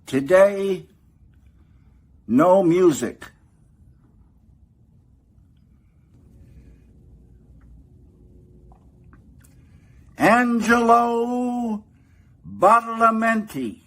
Today, no music. Angelo Badalamenti.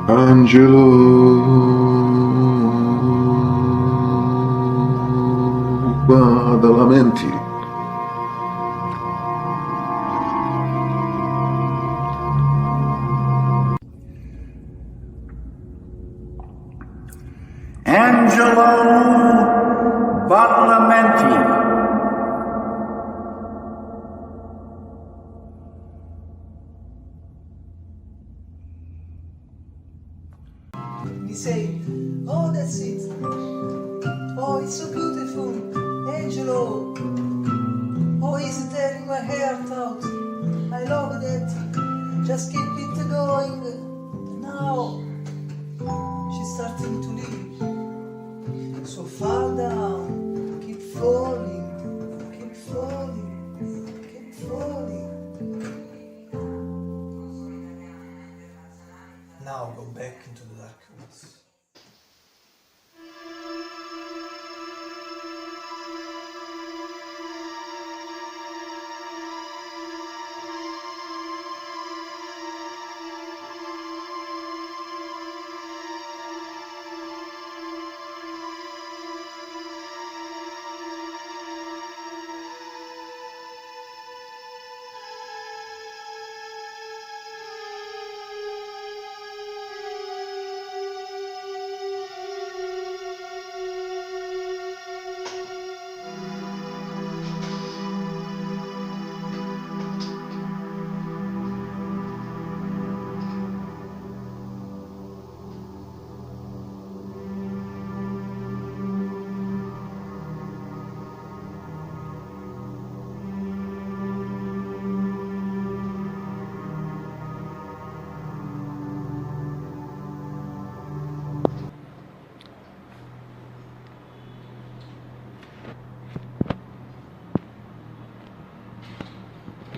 Angelo Badalamenti. Angelo Badalamenti. He say, oh, that's it. Oh, it's so beautiful. Angelo. Oh, he's tearing my heart out. I love that. Just keep it going. Now, she's starting to leave. So far down. Keep falling. Keep falling. Keep falling. Now go back into the dark woods.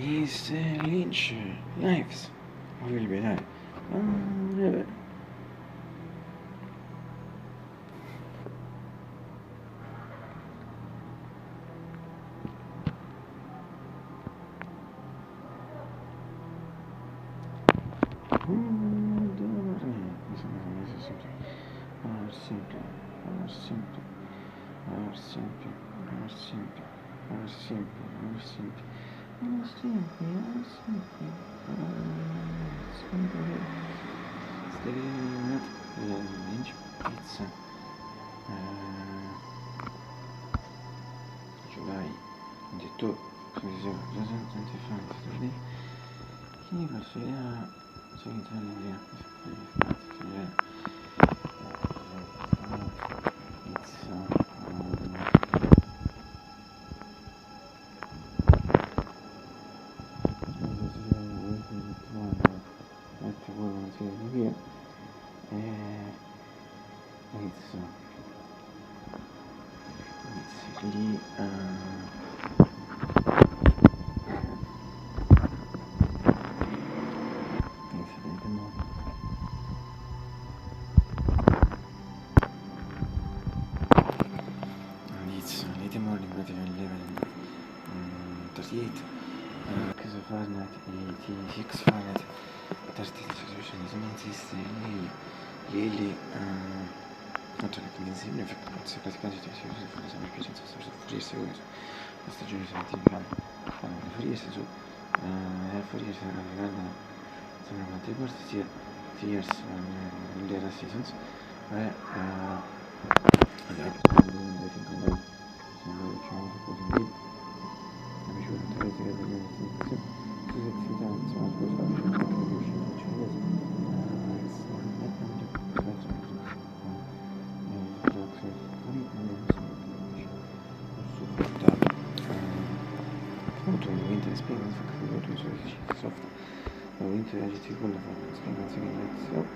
Is Lynch Lives هو البداية هذا Lynch Pizza July 22 2025 Chi passerà solitamente lì Lady Morning praticamente level 38 because of Fahrenheit 86 Fahrenheit 30 situation is not existe lì oltre che l'insieme si praticamente si usa per esempio più senza fuoriese la stagione scientifica le fuoriese su le fuoriese riguarda insomma quante corse sia Tears nell'era Seasons e winter experience soft winter adjective كل experience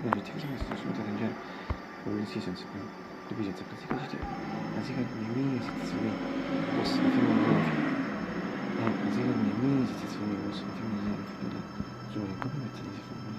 adjective in general for the seasons division classic adjective نتيجة اليمين ستسوي بص في الموضوع نتيجة اليمين ستسوي بص في الموضوع في الجوي قبل ما تيجي في الموضوع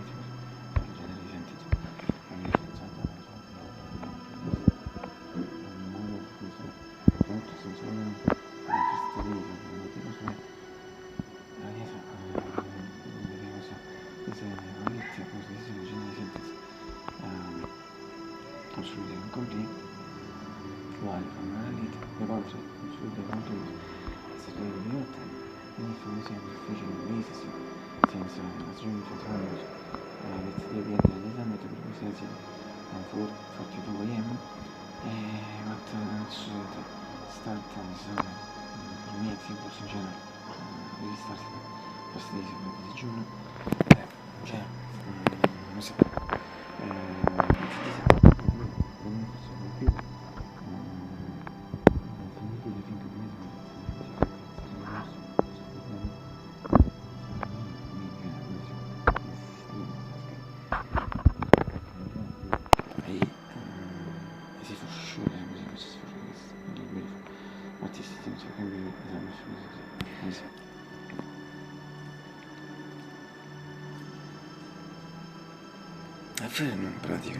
Affermo in pratica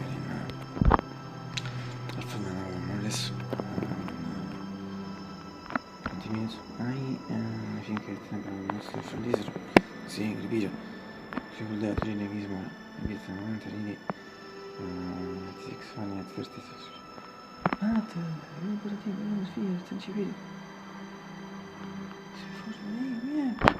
al fenomeno adesso 20 minuti finché abbiamo il nostro follisero sì, ripeto ci vuol dare trinevismo invece 90 lini 6 funny at 36 io per te non sfida tanti vedi se fosse me yeah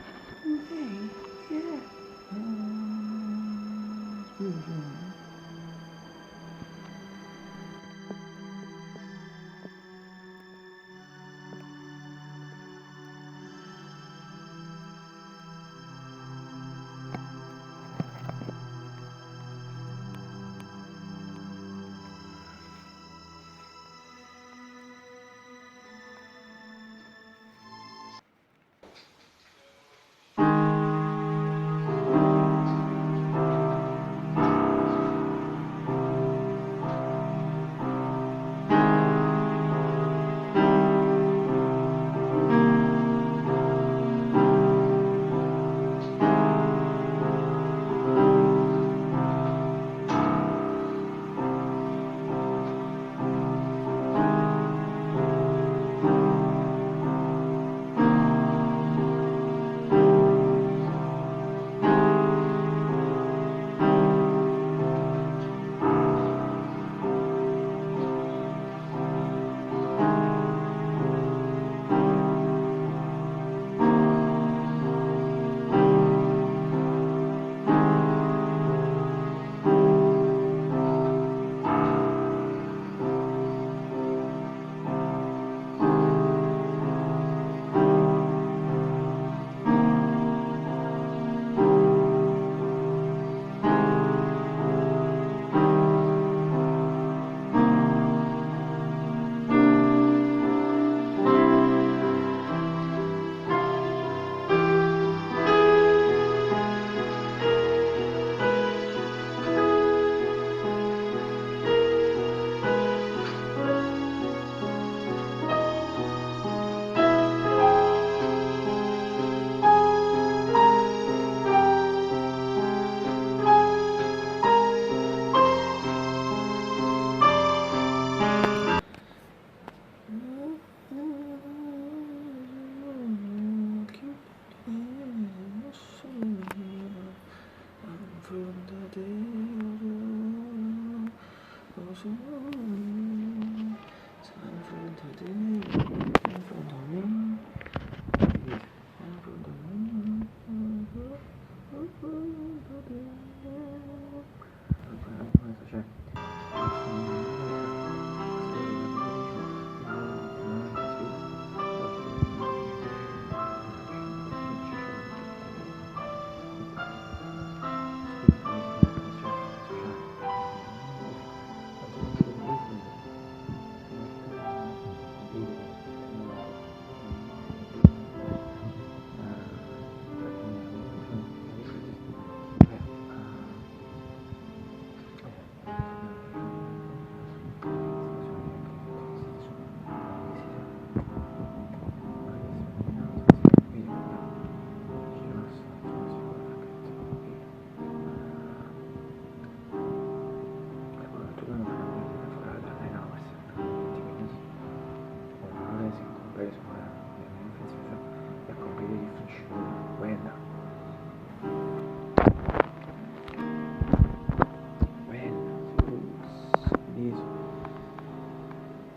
viso.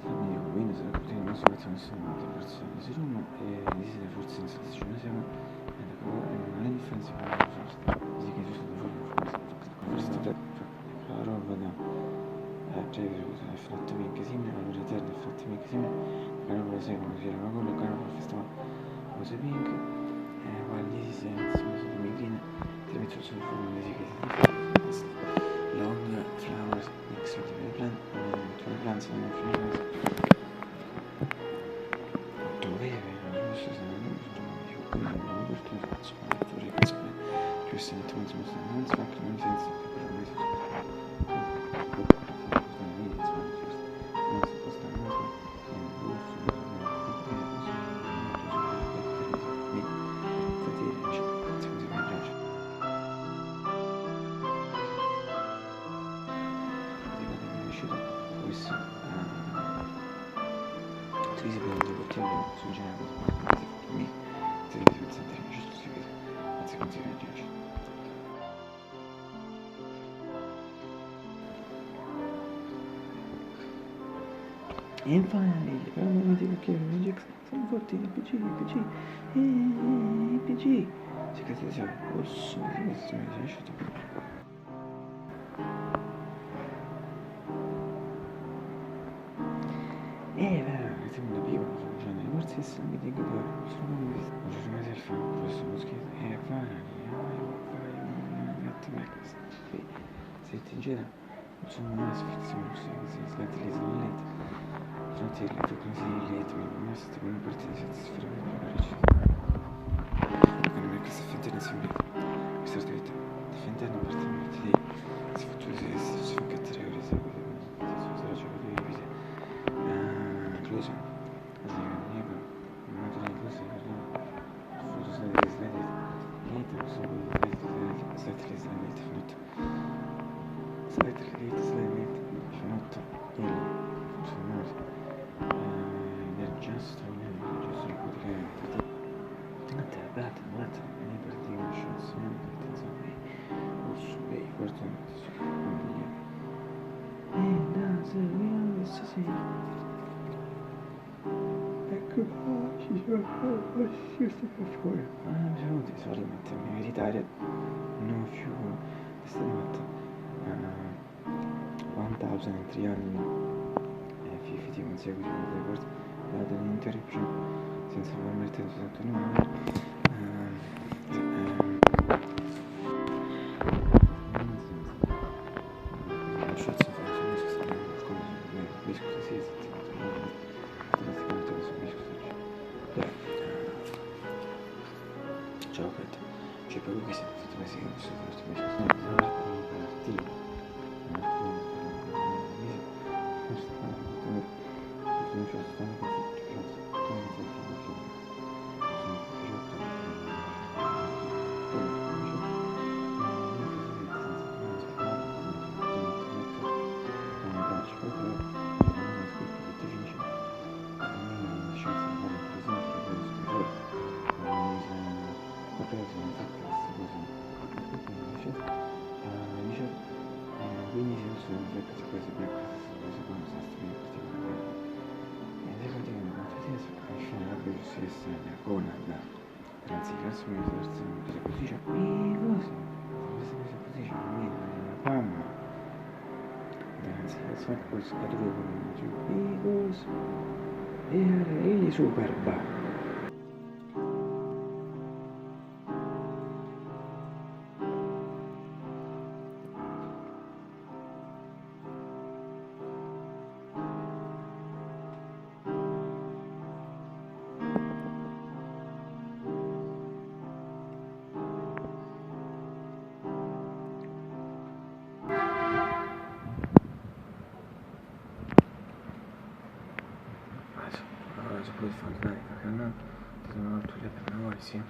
Quindi Windows la cortina non si facciano solamente persone di Roma e desidera forse in stazione siamo e da cosa non è differenza per la cosa così che giusto da fare questo la roba da fatto minchia simile valore eterno fatto minchia simile la roba da seguono si era una cosa che era festival cose pink e guardi si sente di migrina ti metto sul fondo di che long flowers mixed with the plant to the plants and the flowers doveva non so se non mi perché faccio questa mettiamo non si fa che non senza per un mese And finally, sono forti PG. Si cazzo siamo rosso, questo mi è lasciato. Veramente un amico, cioè nei morsi sono mi dico dove, sono rimasi al fango, questo non scherzo, vai, se ti gira, sono una sfizzione, si slati lì, sono lenti. Infatti le tue cose lì, ma se ti vuoi partire senza sfrare la ricetta. Non è questa finta insieme, questa attività, di finta non partire di si fa tutto si fa cattere ore, si fa giocare di vita. Close, così che non è una cosa che non foto slide, niente, non so slide, finito. Slide, finito, ieri, funzionato. They're just praticamente not bad, any particular shots, su quarto ecco ci sta fuori bisogna di solito mettermi in Italia non più questa notte 1050 consecutive records without an interruption since November 2021. C'è proprio che siamo stati messi in quindi si possono fare queste cose per queste cose ed è praticamente una fatica su come scena la bellezza della Conad anzi grazie a me questa posizione questa posizione la palma anzi grazie a questo cadrone con e superba se puoi fare dai perché non ti sono altre per noi sì